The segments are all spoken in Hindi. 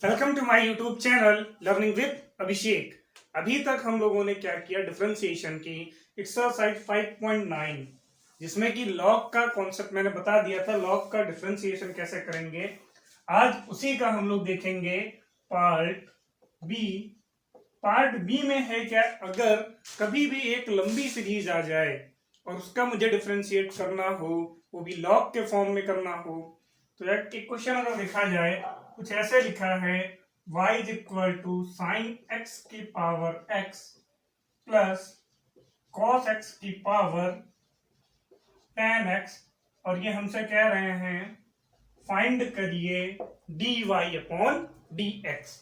Welcome to my YouTube channel learning with Abhishek. अभी तक हम लोगों ने क्या किया, डिफरेंशिएशन की एक्सरसाइज 5.9 जिसमें कि लॉग का कॉन्सेप्ट मैंने बता दिया था। लॉग का डिफरेंशिएशन कैसे करेंगे, आज उसी का हम लोग देखेंगे पार्ट बी। पार्ट बी में है क्या, अगर कभी भी एक लंबी सीरीज आ जाए और उसका मुझे डिफरेंशिएट करना हो, वो भी लॉग के फॉर्म में करना हो, तो एक क्वेश्चन अगर देखा जाए कुछ ऐसे लिखा है, y is equal to sine x की power x plus cos x की पावर tan x, और ये हमसे कह रहे हैं फाइंड करिए dy अपॉन dx।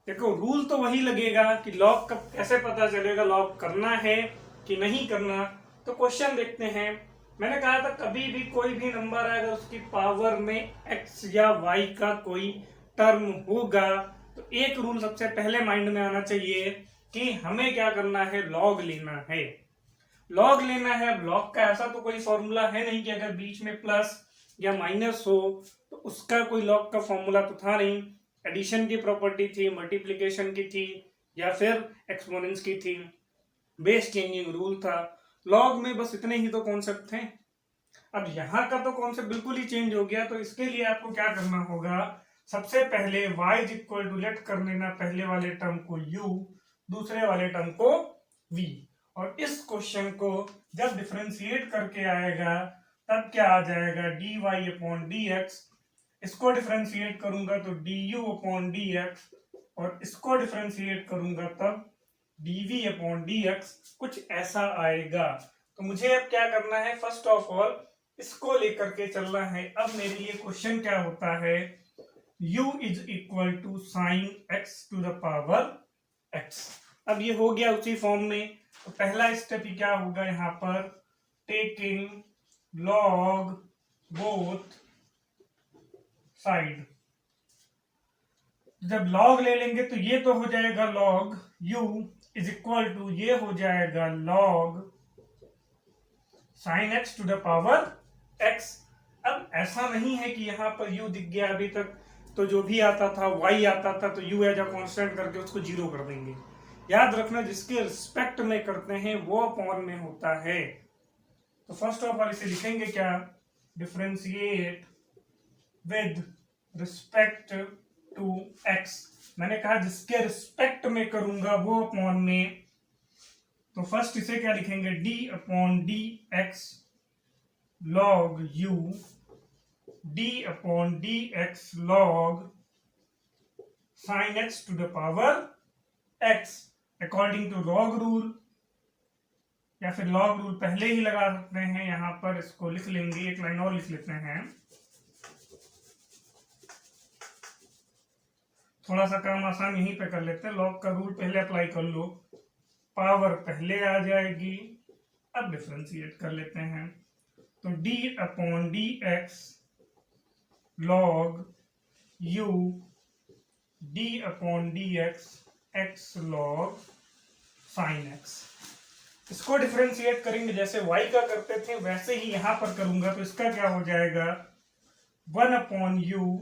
देखो रूल तो वही लगेगा कि लॉग का कैसे पता चलेगा, लॉग करना है कि नहीं करना। तो क्वेश्चन देखते हैं। मैंने कहा था कभी भी कोई भी नंबर आएगा उसकी पावर में x या y का कोई टर्म होगा तो एक रूल सबसे पहले माइंड में आना चाहिए कि हमें क्या करना है, लॉग लेना है। लॉग लेना है। अब लॉग का ऐसा तो कोई फॉर्मूला है नहीं कि अगर बीच में प्लस या माइनस हो तो उसका कोई लॉग का फॉर्मूला तो था नहीं। एडिशन की प्रॉपर्टी थी, मल्टीप्लिकेशन की थी, या फिर एक्सपोनेंस की थी, बेस चेंजिंग रूल था। लॉग में बस इतने ही तो कॉन्सेप्ट थे। अब यहाँ का तो कॉन्सेप्ट बिल्कुल ही चेंज हो गया। तो इसके लिए आपको क्या करना होगा, सबसे पहले y is equal to let कर लेना पहले वाले टर्म को u, दूसरे वाले टर्म को v। और इस क्वेश्चन को जब डिफरेंशिएट करके आएगा तब क्या आ जाएगा, dy अपॉन dx। इसको डिफरेंशिएट करूंगा तो du अपॉन dx, और इसको डिफरेंशिएट करूंगा तब dv अपॉन dx। कुछ ऐसा आएगा। तो मुझे अब क्या करना है, फर्स्ट ऑफ ऑल इसको लेकर के चलना है। अब मेरे लिए क्वेश्चन क्या होता है, u is equal to sine x to the power x। अब ये हो गया उसी फॉर्म में। तो पहला स्टेप ही क्या होगा यहाँ पर, टेकिंग लॉग बोथ साइड। जब लॉग ले लेंगे तो ये तो हो जाएगा log u is equal to, ये हो जाएगा log sine x to the power x। अब ऐसा नहीं है कि यहाँ पर u दिख गया, अभी तक तो जो भी आता था y आता था तो u एज अ कांस्टेंट करके उसको जीरो कर देंगे। याद रखना जिसके रिस्पेक्ट में करते हैं वो अपॉन में होता है। तो फर्स्ट ऑफ ऑल इसे लिखेंगे क्या, differentiate with respect to x। मैंने कहा जिसके रिस्पेक्ट में करूंगा वो अपॉन में। तो फर्स्ट इसे क्या लिखेंगे, d upon d x log u, d upon d x log sine x to the power x according to log rule, या फिर लॉग रूल पहले ही लगा सकते हैं। यहां पर इसको लिख लेंगे, एक लाइन और लिख लेते हैं, थोड़ा सा काम आसान यहीं पे कर लेते हैं। लॉग का रूल पहले अप्लाई कर लो, पावर पहले आ जाएगी। अब डिफरेंशिएट कर लेते हैं। तो d upon d x log u, d upon d x x log sine x। इसको डिफरेंशिएट करेंगे जैसे y का करते थे वैसे ही यहां पर करूंगा। तो इसका क्या हो जाएगा, 1 अपॉन u,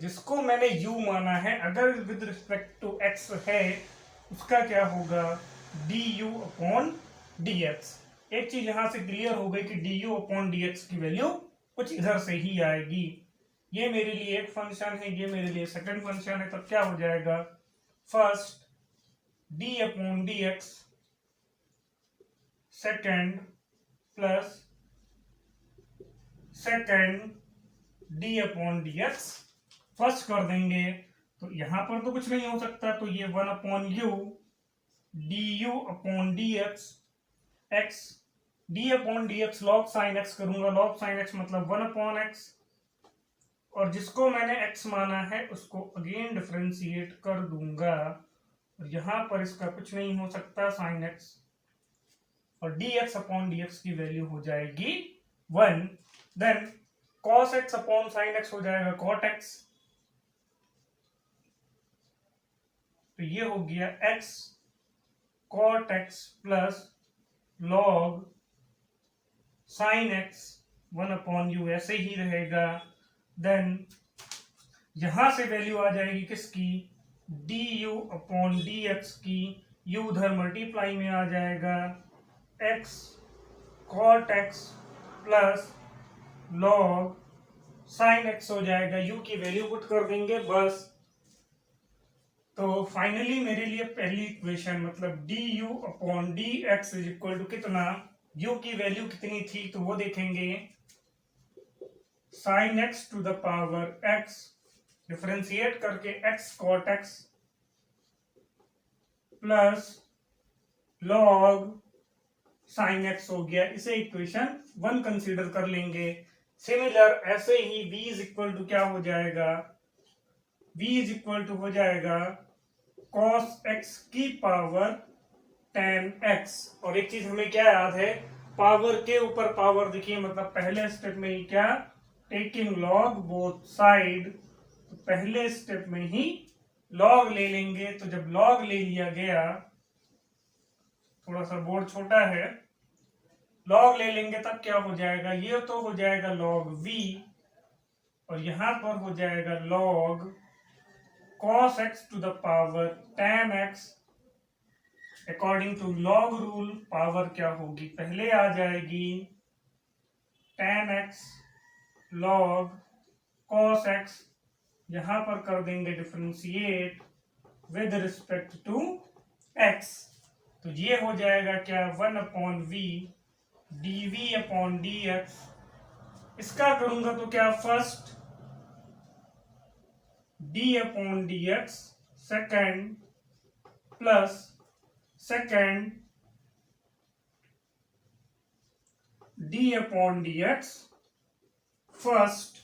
जिसको मैंने u माना है अगर विद रिस्पेक्ट टू x है उसका क्या होगा, du अपॉन dx। एक चीज यहां से क्लियर हो गई कि du अपॉन dx की वैल्यू कुछ इधर से ही आएगी। ये मेरे लिए एक फंक्शन है, ये मेरे लिए सेकंड फंक्शन है। तब क्या हो जाएगा, first d upon dx second plus second d upon dx first कर देंगे। तो यहां पर तो कुछ नहीं हो सकता, तो ये 1 upon u du upon dx x, d upon dx log sine x करूंगा, लॉग साइन x मतलब 1 अपॉन x, और जिसको मैंने x माना है उसको अगेन डिफरेंशिएट कर दूंगा। और यहां पर इसका कुछ नहीं हो सकता, साइन x, और dx अपॉन dx की वैल्यू हो जाएगी 1। Then cos x upon sine x हो जाएगा cot x। तो ये हो गया x cot x plus log sine x 1 upon u, ऐसे ही रहेगा। देन यहां से वैल्यू आ जाएगी किसकी, d u upon d x की, यू उधर मल्टीप्लाई में आ जाएगा, x cot x plus log sine x हो जाएगा, यू की वैल्यू पुट कर देंगे बस। तो फाइनली मेरे लिए पहली इक्वेशन मतलब d u upon d x is equal to कितना, यू की वैल्यू कितनी थी तो वो देखेंगे, sine x to the power x, differentiate करके x cot x plus log sine x हो गया। इसे इक्वेशन 1 कंसीडर कर लेंगे। सिमिलर ऐसे ही v इज इक्वल टू क्या हो जाएगा, v इज इक्वल टू हो जाएगा cos x की पावर tan x। और एक चीज हमें क्या याद है, पावर के ऊपर पावर देखिए, मतलब पहले स्टेप में ही क्या, टेकिंग लॉग बोथ साइड, तो पहले स्टेप में ही लॉग ले लेंगे। तो जब लॉग ले लिया गया, थोड़ा सा बोर्ड छोटा है, लॉग ले लेंगे तब क्या हो जाएगा, ये तो हो जाएगा लॉग v और यहां पर हो जाएगा log cos x to the power tan x। According to log rule power क्या होगी, पहले आ जाएगी tan x log cos x, यहां पर कर देंगे differentiate with respect to x। तो ये हो जाएगा क्या, 1 upon v d v upon d x. इसका करूंगा तो क्या, first d upon d x, second plus second d upon d x first,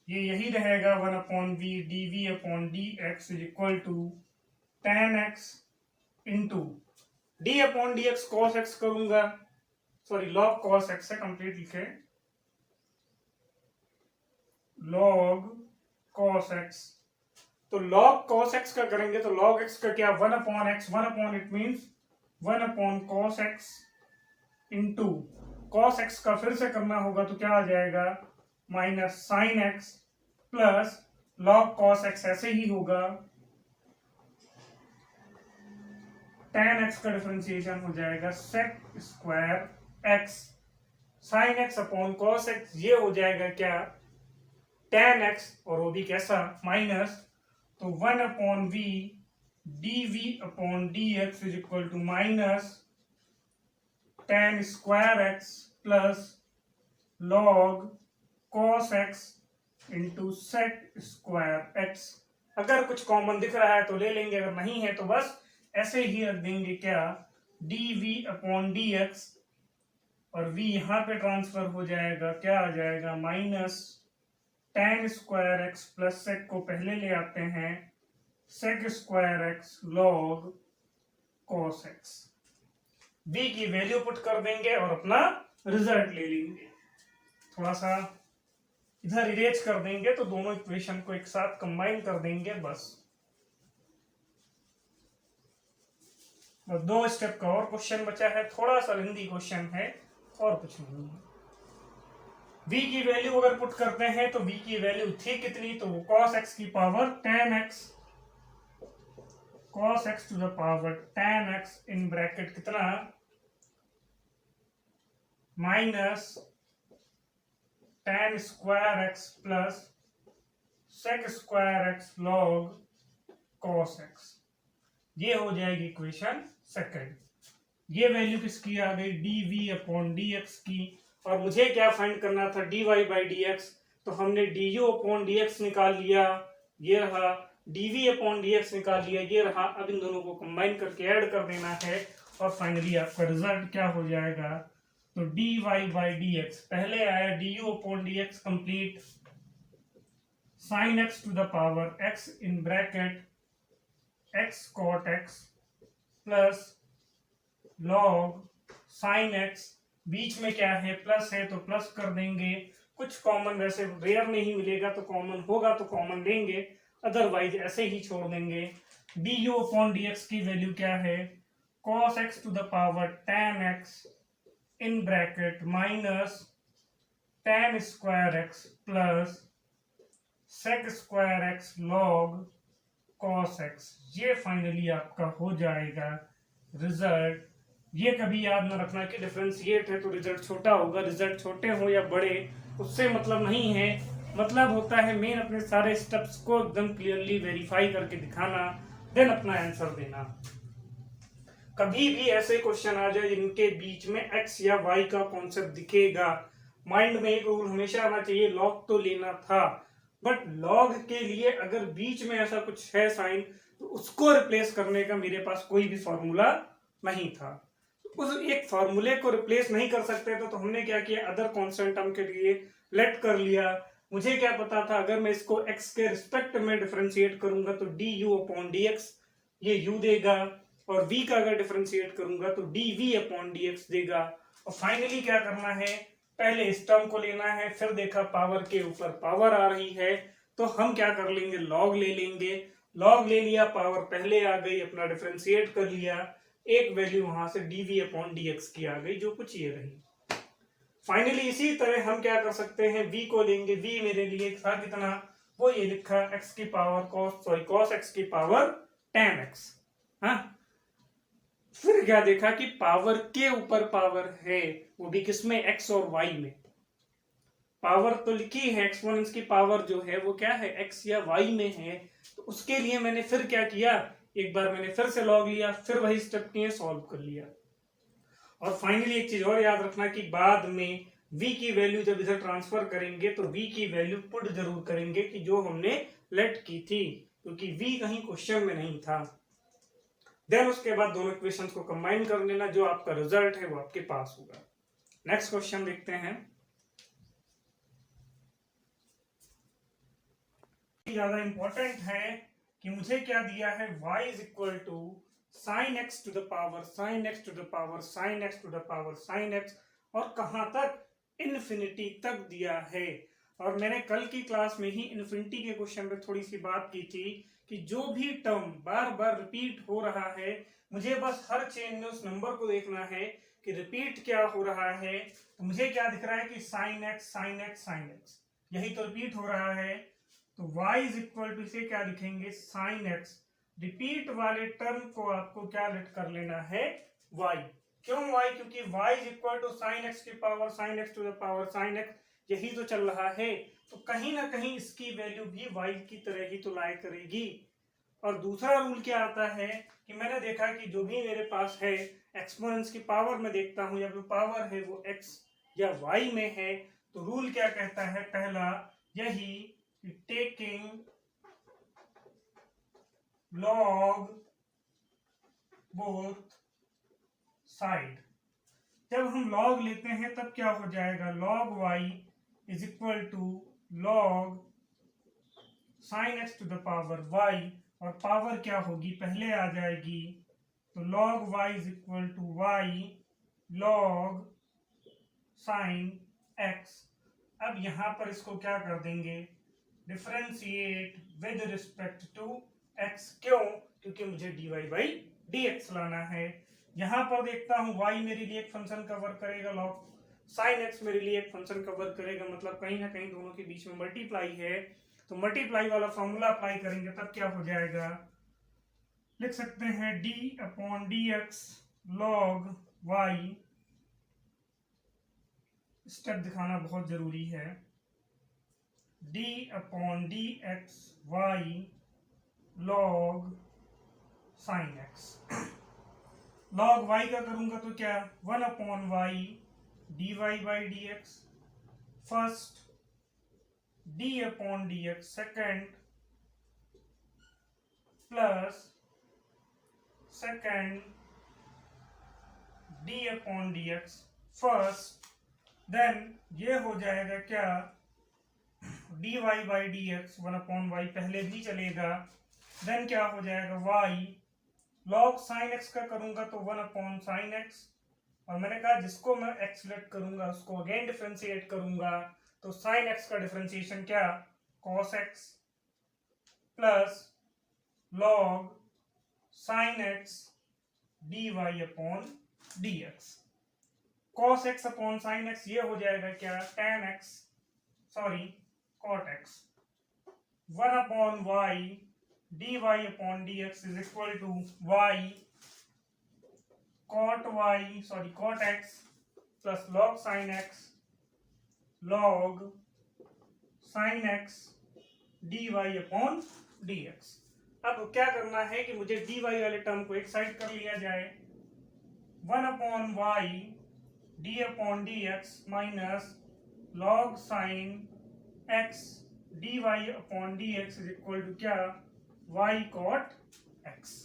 ये यही रहेगा 1 upon v d v upon d x is equal to tan x into d upon d x cos x करूंगा, सॉरी लॉग कॉस एक्स है, कंप्लीट लिखे लॉग कॉस एक्स। तो लॉग कॉस एक्स का करेंगे तो लॉग एक्स का क्या, 1 upon x, 1 upon it means 1 upon cos x into cos x का फिर से करना होगा तो क्या आ जाएगा, minus sine x plus log cos x ऐसे ही होगा, tan x का डिफरेंशिएशन हो जाएगा sec square x sine x upon cos x, ये हो जाएगा क्या, tan x और वो भी कैसा, माइनस, तो 1 upon v d v upon d x is equal to minus tan square x plus log cos x into sec square x. अगर कुछ कॉमन दिख रहा है तो ले लेंगे, अगर नहीं है तो बस ऐसे ही रख देंगे क्या, d v upon d x और v यहां पे ट्रांसफर हो जाएगा, क्या आ जाएगा, minus tan square x plus sec को पहले ले आते हैं, sec square x log cos x. v की वैल्यू पुट कर देंगे और अपना रिजल्ट ले लेंगे। थोड़ा सा इधर इरेज कर देंगे तो दोनों इक्वेशन को एक साथ कंबाइन कर देंगे बस। दो स्टेप का और क्वेश्चन बचा है, थोड़ा सा लेंथी क्वेश्चन है और कुछ नहीं है। v की वैल्यू अगर पुट करते हैं तो v की वैल्यू थी कितनी, तो cos x की power tan x, cos x to the power tan x in bracket कितना, minus tan square x plus sec square x log cos x। ये हो जाएगी इक्वेशन सेकंड। ये वैल्यू किसकी आ गई, d v upon d x की, और मुझे क्या फाइंड करना था, d y by d x. तो हमने d u upon d x निकाल लिया, ये रहा, d v upon d x निकाल लिया, ये रहा। अब इन दोनों को कंबाइन करके ऐड कर देना है और फाइनली आपका रिजल्ट क्या हो जाएगा, तो d y by d x, पहले आया d u upon d x complete, sine x to the power x in bracket x cot x plus log sine x, बीच में क्या है, प्लस है तो प्लस कर देंगे, कुछ कॉमन वैसे रेयर नहीं मिलेगा तो कॉमन होगा तो कॉमन लेंगे, अदरवाइज ऐसे ही छोड़ देंगे। D u upon d x की वैल्यू क्या है, cos x to the power tan x in bracket minus tan square x plus sec square x log cos x, ये फाइनली आपका हो जाएगा रिजल्ट। ये कभी याद ना रखना कि डिफरेंशिएट है तो रिजल्ट छोटा होगा, रिजल्ट छोटे हो या बड़े उससे मतलब नहीं है, मतलब होता है मेन अपने सारे स्टेप्स को एकदम क्लियरली वेरीफाई करके दिखाना, देन अपना आंसर देना। कभी भी ऐसे क्वेश्चन आ जाए जिनके बीच में x या y का कॉन्सेप्ट दिखेगा, माइंड में एक रूल हमेशा आना चाहिए, लॉग तो लेना था, बट लॉग के लिए अगर बीच में ऐसा कुछ है साइन तो उसको रिप्लेस करने का मेरे पास कोई भी फॉर्मूला नहीं था। उस एक फॉर्मूले को रिप्लेस नहीं कर सकते तो हमने क्या किया, अदर कांस्टेंट टर्म के लिए लेट कर लिया। मुझे क्या पता था अगर मैं इसको x के रिस्पेक्ट में डिफरेंशिएट करूंगा तो du अपॉन dx ये u देगा, और v का अगर डिफरेंशिएट करूंगा तो dv अपॉन dx देगा। और फाइनली क्या करना है, पहले इस टर्म को लेना है, फिर देखा पावर के ऊपर पावर आ रही है तो हम क्या कर लेंगे, लॉग ले लेंगे। लॉग ले लिया, पावर पहले आ गई, अपना डिफरेंशिएट कर लिया, एक वैल्यू वहां से dv अपॉन dx की आ गई जो कुछ ये रही। फाइनली इसी तरह हम क्या कर सकते हैं, v को लेंगे, v मेरे लिए था कितना, वो ये लिखा x की पावर cos x की पावर tan x। हाँ, फिर क्या देखा कि पावर के ऊपर पावर है, वो भी किसमें, x और y में। पावर तो लिखी है, एक्सपोनेंट्स की पावर जो है वो क्या है, x या y में है, तो उसके लिए मैंने फिर क्या किया, एक बार मैंने फिर से लॉग लिया, फिर वही स्टेप किए, सॉल्व कर लिया। और फाइनली एक चीज और याद रखना कि बाद में v की वैल्यू जब इधर ट्रांसफर करेंगे तो v की वैल्यू पुट जरूर करेंगे कि जो हमने लेट की थी, क्योंकि v कहीं क्वेश्चन में नहीं था। देन उसके बाद दोनों इक्वेशंस को कंबाइन कर लेना, जो आपका रिजल्ट है वो आपके पास होगा। नेक्स्ट क्वेश्चन देखते हैं। ज्यादा इंपॉर्टेंट है कि मुझे क्या दिया है, y is equal to sine x to the power sine x to the power sine x to the power sine x, और कहां तक, इन्फिनिटी तक दिया है। और मैंने कल की क्लास में ही इन्फिनिटी के क्वेश्चन पे थोड़ी सी बात की थी कि जो भी टर्म बार बार रिपीट हो रहा है, मुझे बस हर चेन में उस नंबर को देखना है कि रिपीट क्या हो रहा है। तो मुझे क्या दिख रहा है कि sine x sine x sine x, यही तो रिपीट हो रहा है, तो y इज इक्वल टू इसे क्या लिखेंगे, साइन एक्स। रिपीट वाले टर्म को आपको क्या लेट कर लेना है, y। क्यों y, क्योंकि y is equal to sine x की power sine x to the power sine x, यही तो चल रहा है, तो कहीं ना कहीं इसकी वैल्यू भी y की तरह ही तो लाई करेगी। और दूसरा रूल क्या आता है कि मैंने देखा कि जो भी मेरे पास है एक्सपोनेंट्स की पावर में देखता हूं या जो पावर है वो x या y में है, तो रूल क्या कहता है, पहला यही, taking log both side। जब हम log लेते हैं तब क्या हो जाएगा, log y is equal to log sin x to the power y, और पावर क्या होगी, पहले आ जाएगी, तो log y is equal to y log sin x। अब यहां पर इसको क्या कर देंगे, differentiate with respect to x। क्यों, क्योंकि मुझे dy बाई dx लाना है। यहां पर देखता हूं y मेरे लिए एक फंक्शन कवर करेगा, log sin x मेरे लिए एक फंक्शन कवर करेगा, मतलब कहीं ना कहीं दोनों के बीच में मल्टीप्लाई है, तो मल्टीप्लाई वाला फॉर्मूला अप्लाई करेंगे तब क्या हो जाएगा, लिख सकते हैं d upon dx log y, step दिखाना बहुत जरूरी है, d upon d x y log sine x. Log y का करूंगा तो क्या, 1 upon y d y by d x, first d upon d x second plus second d upon d x first, then ये हो जाएगा क्या, dy by d x 1 upon y पहले भी चलेगा, देन क्या हो जाएगा y log sin x का करूंगा तो 1 अपॉन साइन एक्स, और मैंने कहा जिसको मैं x लेट करूंगा उसको अगेन डिफरेंशिएट करूंगा, तो sin x का डिफरेंशिएशन क्या, cos x plus log sin x dy upon dx। cos x upon sin x ये हो जाएगा क्या, tan x sorry cot x। 1 upon y d y upon d x is equal to y cot x plus log sine x log sin x dy upon dx। अब क्या करना है कि मुझे dy वाले टर्म को एक साइड कर लिया जाए, 1 upon y d upon d x minus log sine x d y upon d x is equal to क्या, वाई कॉट एक्स।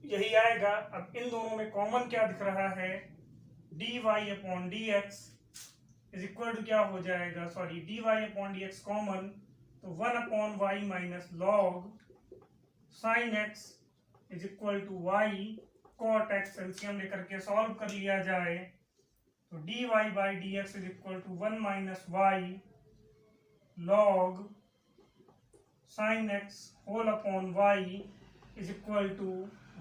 यही आएगा। अब इन दोनों में कॉमन क्या दिख रहा है, d y upon d x is equal to क्या हो जाएगा, sorry d y upon d x common, तो 1 upon y minus log sine x is equal to y cot x. LCM लेकर के सॉल्व कर लिया जाए तो d y by d x is equal to 1 minus y log sine x whole upon y is equal to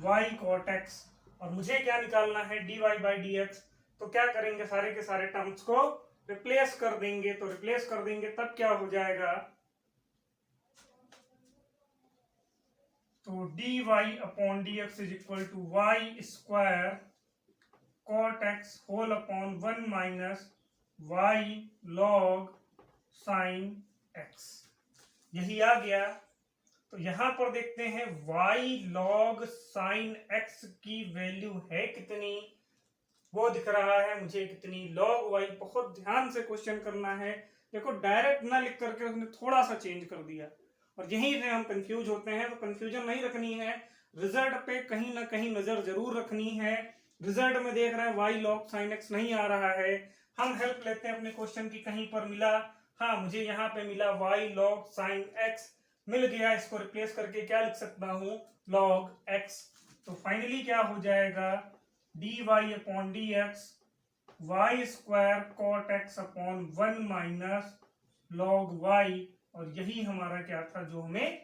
y cot x. और मुझे क्या निकालना है, d y by d x. तो क्या करेंगे, सारे के सारे टर्म्स को रिप्लेस कर देंगे। तो रिप्लेस कर देंगे तब क्या हो जाएगा, तो d y upon d x is equal to y square cot x whole upon 1 minus y log sine x. यही आ गया। तो यहां पर देखते हैं वाई लॉग साइन एक्स की वैल्यू है कितनी, वो दिख रहा है मुझे कितनी, log y। बहुत ध्यान से क्वेश्चन करना है। देखो डायरेक्ट ना लिख करके उसने थोड़ा सा चेंज कर दिया और यहीं से हम कंफ्यूज होते हैं। तो कंफ्यूजन नहीं रखनी है, रिजल्ट पे कहीं ना कहीं नजर जरूर रखनी है। रिजल्ट में देख रहे हैं y log sin x नहीं आ रहा है, हम हेल्प लेते हैं अपने क्वेश्चन की, कहीं पर मिला, हाँ मुझे यहाँ पे मिला y log sin x मिल गया। इसको रिप्लेस करके क्या लिख सकता हूँ, log x। तो फाइनली क्या हो जाएगा, d y upon d x y square cot x upon 1 minus log y. और यही हमारा क्या था, जो हमें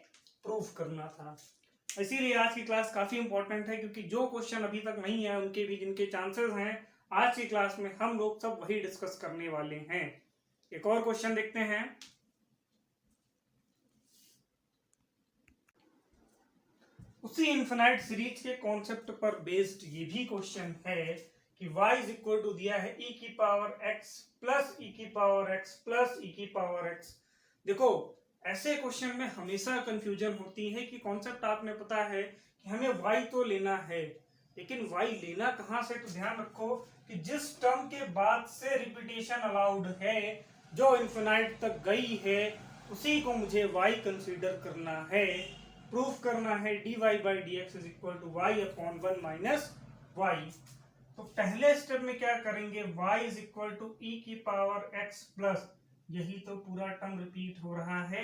प्रूफ करना था। इसीलिए आज की क्लास काफी इंपॉर्टेंट है, क्योंकि जो क्वेश्चन अभी तक नहीं है उनके भी जिनके चांसेस हैं, आज की क्लास में हम लोग सब वही डिस्कस करने वाले हैं। एक और क्वेश्चन देखते हैं। उसी इन्फिनाइट सीरीज के कॉन्सेप्ट पर बेस्ड ये भी क्वेश्चन है कि y इज इक्वल टू दिया है e की पावर x प्लस e की पावर x प्लस e की पावर x। देखो ऐसे क्वेश्चन में हमेशा कंफ्यूजन होती है कि कॉन्सेप्ट आपने पता है कि हमें y तो लेना है, लेकिन y लेना कहां से। तो ध्यान रखो कि जिस टर्म के बाद से रिपीटेशन अलाउड है, जो इन्फिनाइट तक गई है, उसी को मुझे y कंसीडर करना है। प्रूफ करना है d y by d x is equal to y upon 1 minus y. तो पहले स्टेप में क्या करेंगे, y is equal to e की पावर x प्लस, यही तो पूरा टर्म रिपीट हो रहा है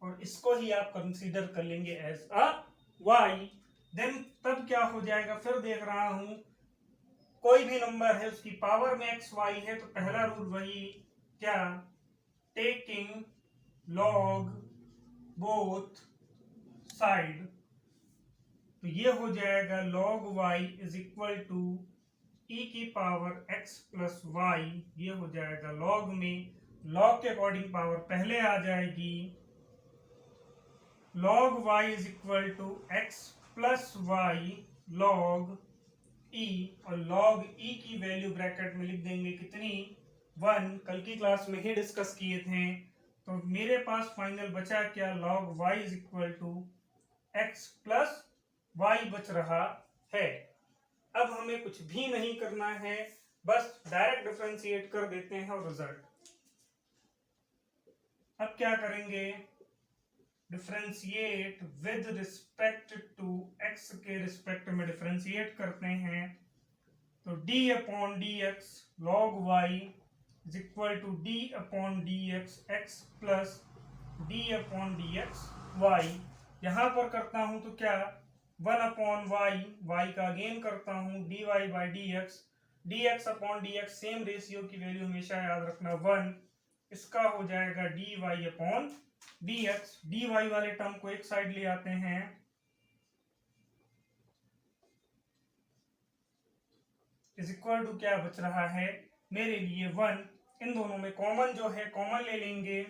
और इसको ही आप कंसीडर कर लेंगे एज अ y। देन तब क्या हो जाएगा, फिर देख रहा हूं कोई भी नंबर है उसकी पावर में x y है, तो पहला रूल वही क्या, टेकिंग लॉग बोथ साइड। तो ये हो जाएगा log y is equal to e की पावर x प्लस वाई। ये हो जाएगा log में, log के अकॉर्डिंग पावर पहले आ जाएगी, log y is equal to x plus y log e, और log e की वैल्यू ब्रैकेट में लिख देंगे कितनी, 1। कल की क्लास में ही डिस्कस किए थे। तो मेरे पास फाइनल बचा क्या, log y is equal to x plus y बच रहा है। अब हमें कुछ भी नहीं करना है, बस डायरेक्ट डिफरेंशिएट कर देते हैं और रिजल्ट। अब क्या करेंगे, differentiate with respect to x के रिस्पेक्ट में डिफरेंशिएट करते हैं। तो d upon d x log y is equal to d upon d x x plus d upon d x y. यहां पर करता हूं तो क्या, 1 अपॉन वाई, वाई का अगेन करता हूं d y by d x upon d x, same ratio की वैल्यू हमेशा याद रखना 1। इसका हो जाएगा d y upon d x. D y वाले टर्म को एक साइड ले आते हैं, इज इक्वल टू क्या बच रहा है मेरे लिए 1। इन दोनों में कॉमन जो है कॉमन ले लेंगे,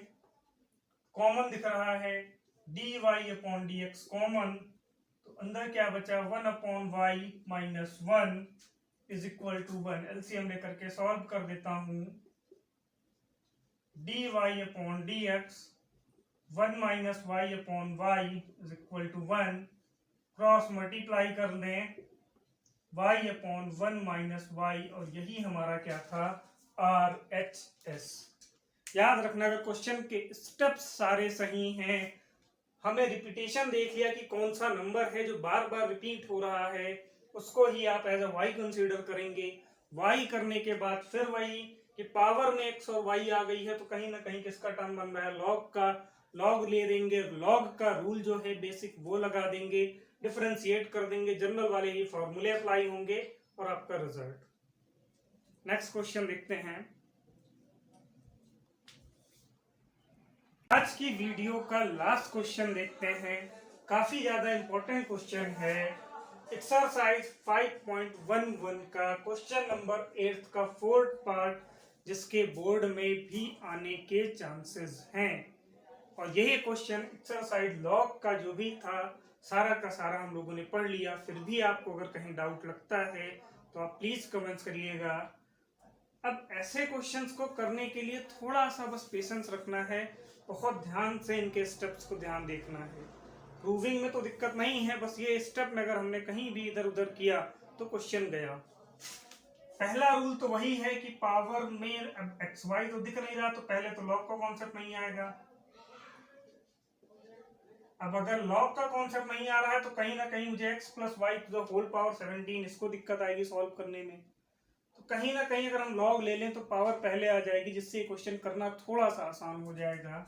कॉमन दिख रहा है d y upon d x common, तो अंदर क्या बचा 1 upon y minus 1 is equal to 1। LCM लेकर के सॉल्व कर देता हूं, d y upon d x 1 minus y upon y is equal to 1, cross multiply कर लें y अपॉन 1 माइनस वाई, और यही हमारा क्या था आर एच एस। याद रखना अगर क्वेश्चन के स्टेप्स सारे सही हैं, हमें रिपीटेशन देख लिया कि कौन सा नंबर है जो बार बार रिपीट हो रहा है, उसको ही आप एज अ y कंसीडर करेंगे। y करने के बाद फिर वही कि पावर में x और y आ गई है, तो कहीं ना कहीं किसका टर्म बन रहा है log का, log ले देंगे, log का रूल जो है बेसिक वो लगा देंगे, डिफरेंशिएट कर देंगे, जनरल वाले ही फॉर्मूले अप्लाई होंगे और आपका रिजल्ट। नेक्स्ट क्वेश्चन देखते हैं। आज की वीडियो का लास्ट क्वेश्चन देखते हैं, काफी ज्यादा इंपॉर्टेंट क्वेश्चन है, एक्सरसाइज 5.11 का क्वेश्चन नंबर 8 का 4th पार्ट, जिसके बोर्ड में भी आने के चांसेस हैं। और यही क्वेश्चन एक्सरसाइज लॉग का जो भी था सारा का सारा हम लोगों ने पढ़ लिया। फिर भी आपको अगर कहीं डाउट लगता है तो आप प्लीज कमेंट्स करिएगा। अब ऐसे क्वेश्चंस को करने के लिए थोड़ा सा बस पेशेंस रखना है, बहुत ध्यान से इनके स्टेप्स को ध्यान देखना है। प्रूविंग में तो दिक्कत नहीं है, बस ये स्टेप में अगर हमने कहीं भी इधर उधर किया तो क्वेश्चन गया। पहला रूल तो वही है कि पावर में एक्स वाई तो दिख नहीं रहा, तो पहले तो लॉग का कॉन्सेप्ट नहीं आएगा। अब अगर लॉग का कॉन्सेप्ट नहीं आ रहा है तो कहीं ना कहीं मुझे x plus y to the whole power 17 इसको दिक्कत आएगी सॉल्व करने में। तो कहीं ना कहीं अगर हम लॉग ले लें तो पावर पहले आ जाएगी, जिससे क्वेश्चन करना थोड़ा सा आसान हो जाएगा।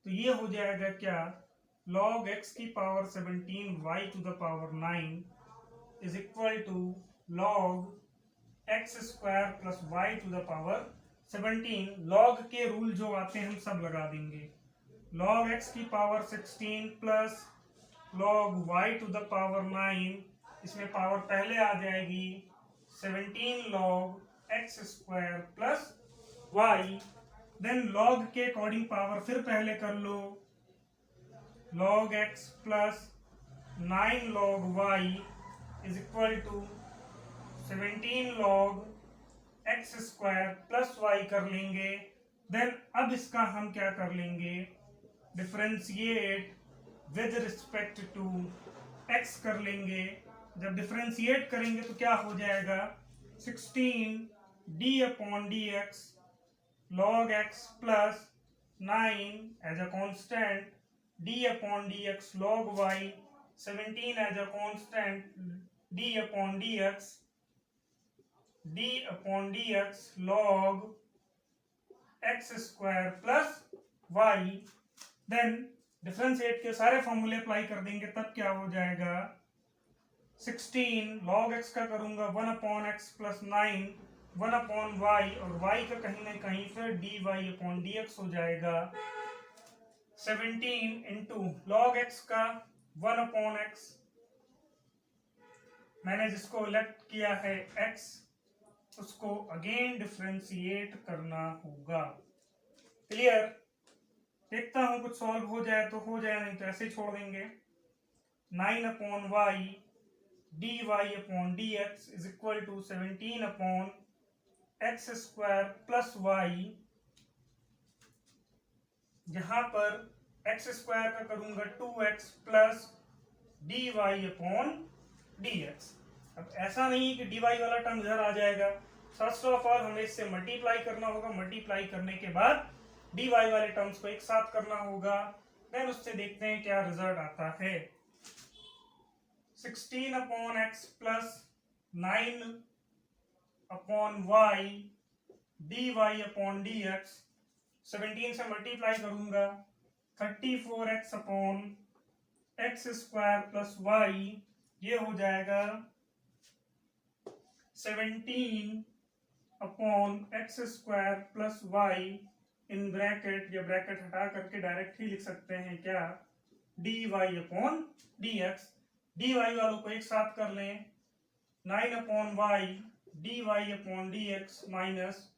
तो ये हो जाएगा क्या, log x की power 17 y to the power 9 is equal to log x square plus y to the power 17। log के रूल जो आते हैं हम सब लगा देंगे, log x की power 16 plus log y to the power 9, इसमें पावर पहले आ जाएगी 17 log x square plus y, then log के अकॉर्डिंग पावर फिर पहले कर लो, log x plus 9 log y is equal to 17 log x square plus y कर लेंगे। देन अब इसका हम क्या कर लेंगे, differentiate with respect to x कर लेंगे। जब डिफरेंशिएट करेंगे तो क्या हो जाएगा, 16 d upon d x log x plus 9 as a constant d upon d x log y 17 as a constant d upon d x log x square plus y। Then differentiate के सारे फॉर्मूले अप्लाई कर देंगे, तब क्या हो जाएगा, 16 log x का करूंगा 1 upon x plus 9 1 upon y, और y का कहीं ना कहीं फिर dy अपॉन dx हो जाएगा। 17 इंटू log x का 1 अपॉन एक्स, मैंने जिसको इलेक्ट किया है x, उसको अगेन डिफरेंशिएट करना होगा। क्लियर, देखता हूं कुछ सॉल्व हो जाए तो हो जाए, नहीं तो ऐसे छोड़ देंगे। 9 upon y d y upon d x is equal to 17 upon x square plus y, जहां पर एक्स स्क्वायर का करूंगा 2x plus d y upon d x. अब ऐसा नहीं है कि डी वाई वाला टर्म इधर आ जाएगा, फर्स्ट ऑफ ऑल हमें इससे मल्टीप्लाई करना होगा, मल्टीप्लाई करने के बाद dy वाले टर्म्स को एक साथ करना होगा, देन उससे देखते हैं क्या रिजल्ट आता है। 16 upon x plus 9 upon y d y upon d x, 17 से मल्टीप्लाई करूंगा 34x upon x square plus y, ये हो जाएगा 17 upon x square plus y in bracket, या ब्रैकेट हटा करके डायरेक्ट ही लिख सकते हैं क्या, d y upon d x. D y वालों को एक साथ कर लें, 9 upon y d y upon d x minus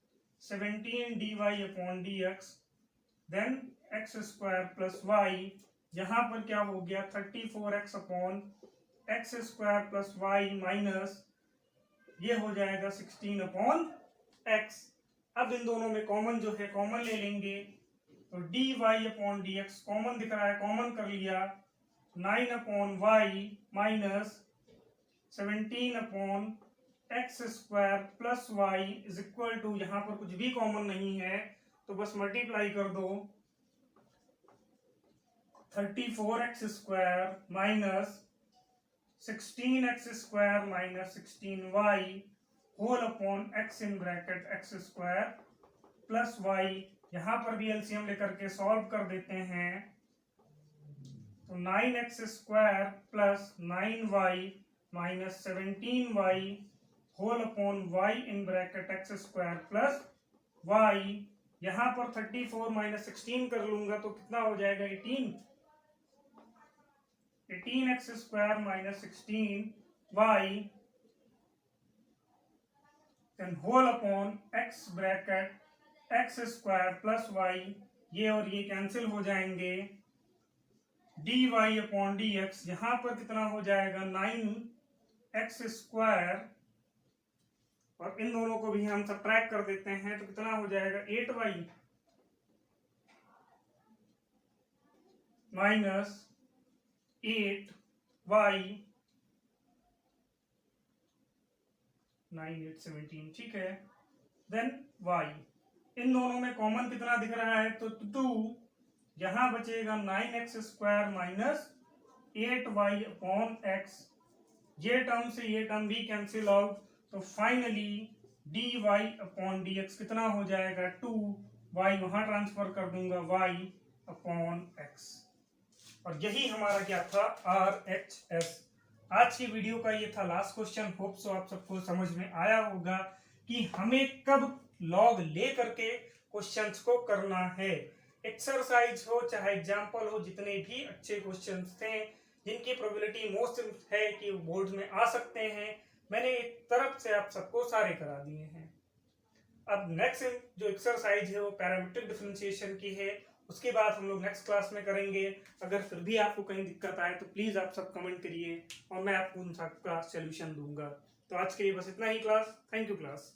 17 dy upon dx, then x square plus y, यहाँ पर क्या हो गया 34x upon x square plus y minus ये हो जाएगा 16 अपॉन एक्स। अब इन दोनों में कॉमन जो है कॉमन ले लेंगे, तो d y upon d x common दिख रहा है, कॉमन कर लिया, 9 upon y minus 17 upon x square plus y is equal to, यहाँ पर कुछ भी कॉमन नहीं है तो बस मल्टीप्लाई कर दो, 34x square minus 16x square minus 16y whole upon x in bracket x square plus y। यहाँ पर भी एलसीएम लेकर के सॉल्व कर देते हैं, तो 9x square plus 9y minus 17y whole upon y in bracket x square plus y। यहाँ पर 34 माइनस 16 कर लूंगा तो कितना हो जाएगा 18x square minus 16y then whole upon x bracket x square plus y, ये और ये कैंसिल हो जाएंगे, dy अपॉन dx यहाँ पर कितना हो जाएगा 9x स्क्वायर, और इन दोनों को भी हम सब्ट्रैक्ट कर देते हैं तो कितना हो जाएगा 8y माइनस 8y 9 8 17, ठीक है। देन y, इन दोनों में कॉमन कितना दिख रहा है तो 2, यहां बचेगा 9x square minus 8y upon x, ये टर्म से ये टर्म भी कैंसिल आउट, तो फाइनली dy अपॉन dx कितना हो जाएगा 2y, वहां ट्रांसफर कर दूंगा y अपॉन x, और यही हमारा क्या था RHS। आज की वीडियो का ये था लास्ट क्वेश्चन। होप सो आप सबको समझ में आया होगा कि हमें कब लॉग ले करके क्वेश्चंस को करना है। एक्सरसाइज हो चाहे एग्जाम्पल हो, जितने भी अच्छे क्वेश्चंस थे जिनकी प्रोबेबिलिटी मोस्ट है कि बोर्ड में आ सकते हैं, मैंने एक तरफ से आप सबको सारे करा दिए हैं। अब नेक्स्ट जो एक्सरसाइज है वो पैरामीट्रिक डिफरेंशिएशन की है, उसके बाद हम लोग नेक्स्ट क्लास में करेंगे। अगर फिर भी आपको कहीं दिक्कत आए तो प्लीज आप सब कमेंट करिए और मैं आपको उन सबका सॉल्यूशन दूंगा। तो आज के लिए बस इतना ही क्लास। Thank you class.